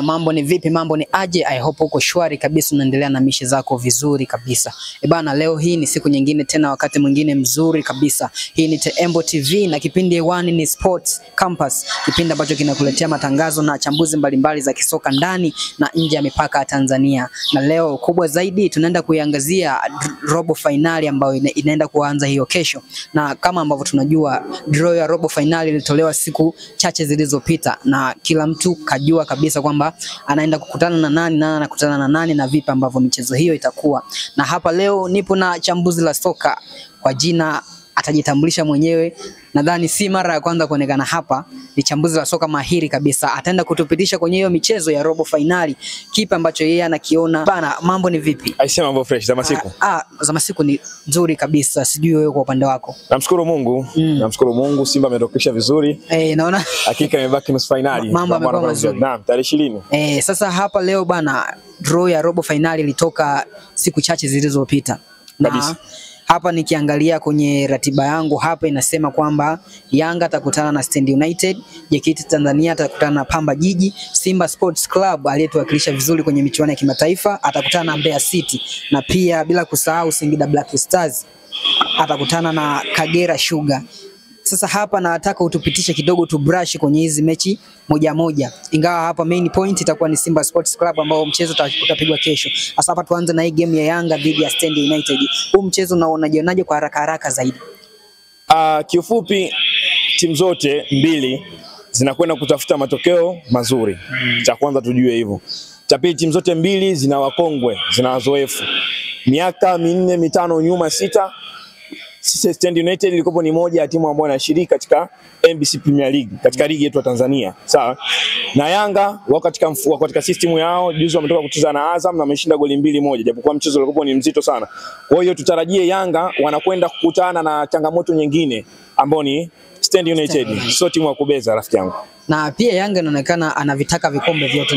Bana, mambo ni vipi? Mambo ni aje? I hope uko shwari kabisa, unaendelea na mishi zako vizuri kabisa. Bana, leo hii ni siku nyingine tena, wakati mwingine mzuri kabisa. Hii ni Embo TV na kipindi 1 ni Sports Campus, kipindi ambacho kinakuletea matangazo na chambuzi mbalimbali za kisoka ndani na nje ya mipaka ya Tanzania. Na leo kubwa zaidi tunaenda kuiangazia robo finali ambayo inaenda kuanza hiyo kesho. Na kama ambavyo tunajua, draw ya robo finali ilitolewa siku chache zilizopita na kila mtu kajua kabisa kwamba anaenda kukutana na nani anakutana na nani na vipi ambavyo michezo hiyo itakuwa. Na hapa leo nipo na chambuzi la soka kwa jina, atajitambulisha mwenyewe. Nadhani si mara ya kwanza kuonekana hapa. Ni chambuzi la soka mahiri kabisa, ataenda kutupitisha kwenye hiyo michezo ya robo finali, kipi ambacho yeye anakiona. Bana, mambo ni vipi? Aisema mambo fresh za masiku. Za masiku ni nzuri kabisa, sijui wewe kwa upande wako. Namshukuru Mungu, namshukuru Mungu, Simba ametokesha vizuri. Naona hakika imebaki nusu finali. Mambo yamekuwa mazuri. Naam, tarehe 20. Sasa hapa leo bana, draw ya robo finali ilitoka siku chache zilizopita. Na hapa nikiangalia kwenye ratiba yangu hapa inasema kwamba Yanga atakutana na Stand United, JKT Tanzania atakutana na Pamba Jiji, Simba Sports Club aliyetuwakilisha vizuri kwenye michuano ya kimataifa atakutana na Mbeya City, na pia bila kusahau Singida Black Stars atakutana na Kagera Sugar. Sasa hapa nataka utupitishe kidogo, tu brush kwenye hizi mechi moja moja, ingawa hapa main point itakuwa ni Simba Sports Club ambao mchezo utapigwa kesho. Sasa hapa tuanze na hii game ya Yanga dhidi ya Stand United. Huu mchezo unaonaje kwa haraka zaidi? Kiufupi timu zote mbili zinakwenda kutafuta matokeo mazuri. Cha kwanza tujue hivyo. Cha pili, timu zote mbili zina wakongwe, zina wazoefu. Miaka 4, 5 nyuma 6, Stand United ilikopo ni moja ya timu ambayo inashiriki katika NBC Premier League, katika ligi yetu ya Tanzania. Sawa? Na Yanga wako katika system yao, juzi wametoka kucheza na Azam na wameshinda goli 2-1, japokuwa mchezo ulikopo ni mzito sana. Kwa hiyo tutarajie Yanga wanakwenda kukutana na changamoto nyingine ambayo ni Stand United. Sio timu ya kubeza, rafiki yangu. Na pia Yanga inaonekana anavitaka vikombe vyote.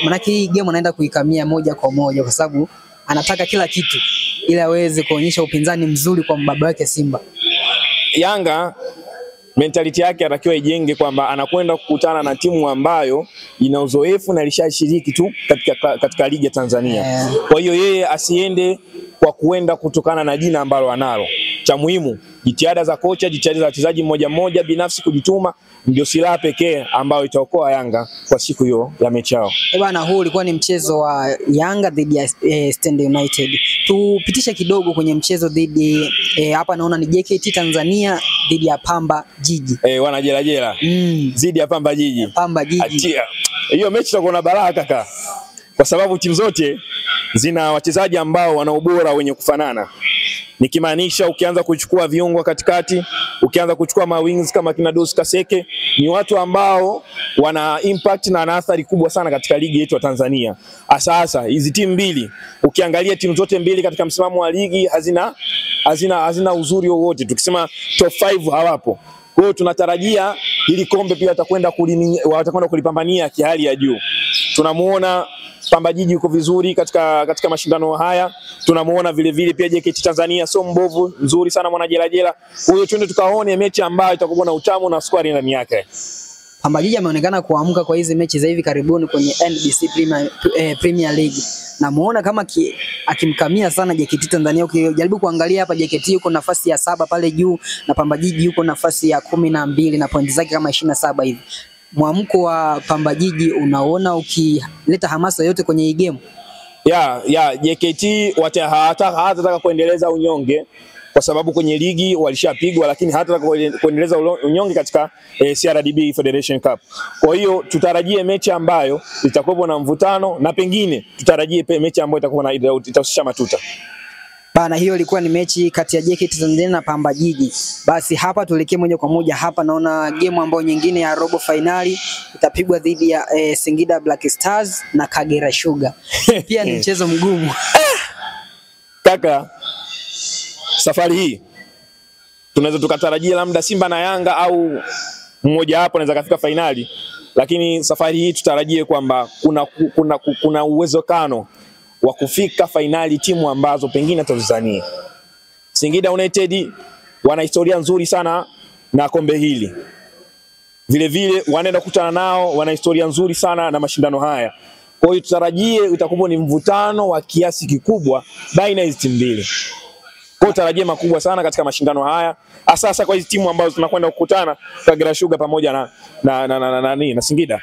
Maana hii game anaenda kuikamia moja kwa moja kwa sababu anataka kila kitu ili aweze kuonyesha upinzani mzuri kwa mbaba wake Simba. Yanga mentality yake atakiwa ijenge kwamba anakwenda kukutana na timu ambayo ina uzoefu na ilishashiriki tu katika ligi ya Tanzania. Kwa hiyo yeye asiende kwa kuenda kutokana na jina ambalo analo. Cha muhimu, jitihada za kocha, jitihada za wachezaji mmoja binafsi kujituma ndio silaha pekee ambayo itaokoa Yanga kwa siku hiyo ya mechi yao. Bwana, huu ulikuwa ni mchezo wa Yanga dhidi ya Stand United. Tupitisha kidogo kwenye mchezo dhidi hapa naona ni JKT Tanzania dhidi ya Pamba Jiji. Wanajelajela. Dhidi ya Pamba Jiji. Pamba Jiji. Hiyo mechi itakuwa na balaa kaka. Kwa sababu timu zote zina wachezaji ambao wana ubora wenye kufanana. Nikimaanisha ukianza kuchukua viungo katikati, ukianza kuchukua mawings kama kina Dos Kaseke, ni watu ambao wana impact na wana athari kubwa sana katika ligi yetu ya Tanzania. Sasa hizi timu mbili, ukiangalia timu zote mbili katika msimamo wa ligi hazina uzuri wowote. Tukisema top 5 hawapo. Kwa hiyo tunatarajia hili kombe pia watakwenda kulipambania kihali ya juu. Tunamuona Pamba Jiji yuko vizuri katika mashindano haya. Tunamuona vile pia JKT Tanzania sio mbovu, nzuri sana mwanajelajela. Kwa hiyo twende tukaone mechi ambayo itakuwa na utamu na squad ndani yake. Pamba Jiji ameonekana kuamka kwa hizi mechi za hivi karibuni kwenye NBC Premier League. Namuona kama akimkamia sana JKT Tanzania. Ukijaribu kuangalia hapa, JKT yuko nafasi ya 7 pale juu na Pamba Jiji yuko nafasi ya 12 na pointi zake kama 27 hivi. Mwamko wa Pamba Jiji unaona ukileta hamasa yote kwenye hii game? JKT hatataka kuendeleza unyonge kwa sababu kwenye ligi walishapigwa, lakini hatataka kuendeleza unyonge katika CRDB Federation Cup. Kwa hiyo tutarajie mechi ambayo itakuwa na mvutano na pengine tutarajie mechi ambayo itakuwa itahusisha matuta. Bana, hiyo ilikuwa ni mechi kati ya JKT Tanzania na Pamba Jiji. Basi hapa tuelekee moja kwa moja, hapa naona game ambayo nyingine ya robo finali itapigwa dhidi ya Singida Black Stars na Kagera Sugar. Pia ni mchezo mgumu. Kaka, safari hii tunaweza tukatarajia labda Simba na Yanga au mmoja hapo anaweza kafika finali, lakini safari hii tutarajie kwamba kuna uwezekano wa kufika finali timu ambazo pengine tutazania. Singida United wana historia nzuri sana na kombe hili. vile vile wanaenda kukutana nao, wana historia nzuri sana na mashindano haya. Kwa hiyo tutarajie utakuwa ni mvutano wa kiasi kikubwa baina ya hizi timu mbili. Kwa hiyo tarajie makubwa sana katika mashindano haya, hasa kwa hizi timu ambazo tunakwenda kukutana, Kagera Sugar pamoja na Singida.